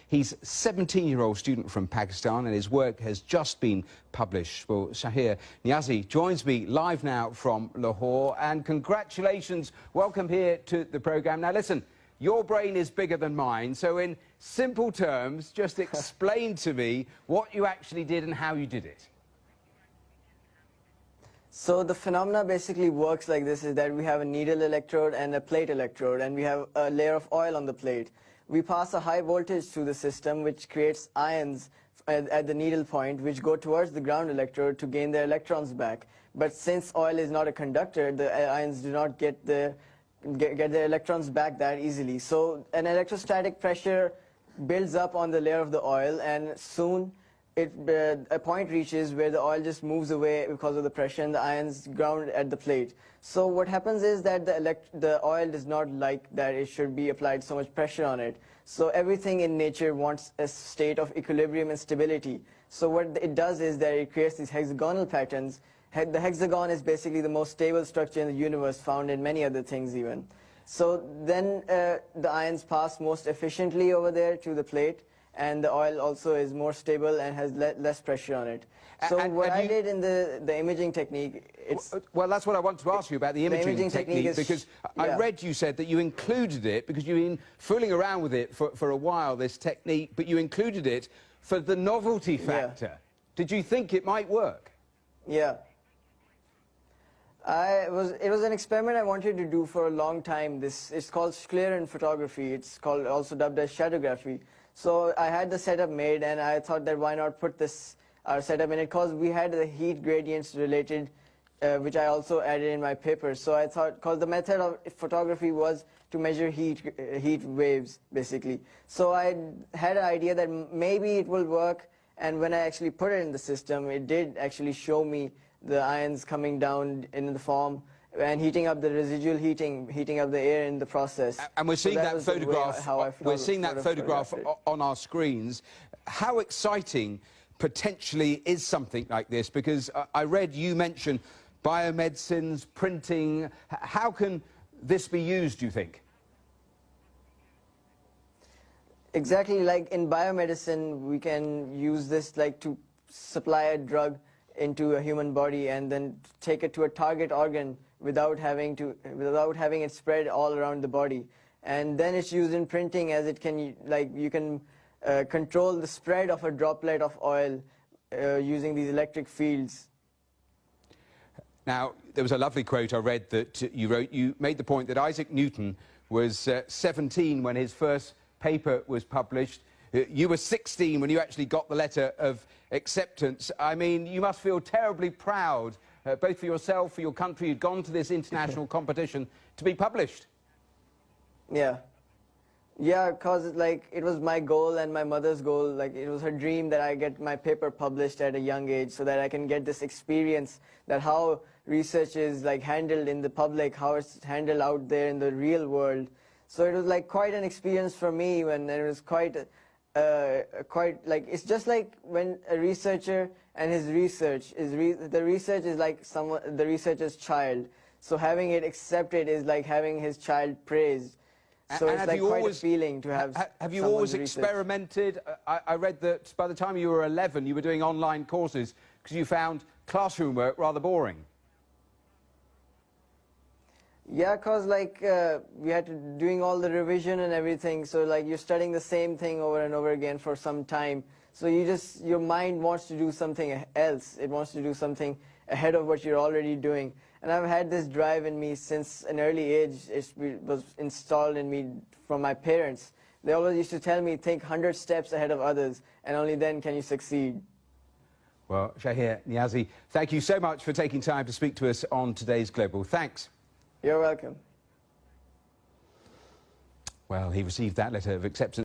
He's a 17-year-old student from Pakistan and his work has just been published. Well, Shahee Niazi joins me live now from Lahore, and congratulations. Welcome here to the programme. Now listen, your brain is bigger than mine, so in simple terms, just explain to me what you actually did and how you did it. So the phenomena basically works like this, is that we have a needle electrode and a plate electrode, and we have a layer of oil on the plate. We pass a high voltage through the system which creates ions at the needle point which go towards the ground electrode to gain their electrons back. But since oil is not a conductor, the ions do not get their electrons back that easily. So an electrostatic pressure builds up on the layer of the oil, and soon a point reaches where the oil just moves away because of the pressure and the ions ground at the plate. So what happens is that the oil does not like that it should be applied so much pressure on it. So everything in nature wants a state of equilibrium and stability. So what it does is that it creates these hexagonal patterns. The hexagon is basically the most stable structure in the universe, found in many other things even. So then the ions pass most efficiently over there to the plate, and the oil also is more stable and has less pressure on it. So what I did in the imaging technique, well, that's what I want to ask you about, the imaging technique, because I read you said that you included it because you've been fooling around with it for a while, this technique, but you included it for the novelty factor. Yeah. Did you think it might work? Yeah. It was an experiment I wanted to do for a long time. It's called Schlieren photography. It's called, also dubbed as shadowgraphy. So I had the setup made, and I thought that why not put this setup in it, because we had the heat gradients related, which I also added in my paper. So I thought, because the method of photography was to measure heat waves, basically. So I had an idea that maybe it will work, and when I actually put it in the system, it did actually show me the ions coming down in the form and heating up the residual heating up the air in the process. And we're seeing that photograph. We're seeing that photograph on our screens. How exciting potentially is something like this? Because I read you mention biomedicines, printing. How can this be used, do you think? Exactly, like in biomedicine, we can use this like to supply a drug into a human body and then take it to a target organ without having it spread all around the body. And then it's used in printing, as it can, like, you can control the spread of a droplet of oil using these electric fields. Now, there was a lovely quote I read that you wrote. You made the point that Isaac Newton was 17 when his first paper was published. You were 16 when you actually got the letter of acceptance. I mean, you must feel terribly proud, both for yourself, for your country. You'd gone to this international competition to be published. Yeah. Yeah, because like, it was my goal and my mother's goal. Like, it was her dream that I get my paper published at a young age so that I can get this experience, that how research is like handled in the public, how it's handled out there in the real world. So it was like quite an experience for me, and it was quite like, it's just like when a researcher and his research is the research is like the researcher's child. So having it accepted is like having his child praised. So it's like quite a feeling to have. Have you always experimented? I read that by the time you were 11, you were doing online courses because you found classroom work rather boring. Yeah, because like we had to doing all the revision and everything, so like you're studying the same thing over and over again for some time. So your mind wants to do something else. It wants to do something ahead of what you're already doing. And I've had this drive in me since an early age. It was installed in me from my parents. They always used to tell me, think 100 steps ahead of others, and only then can you succeed. Well, Shahee Niazi, thank you so much for taking time to speak to us on today's Global. Thanks. You're welcome. Well, he received that letter of acceptance.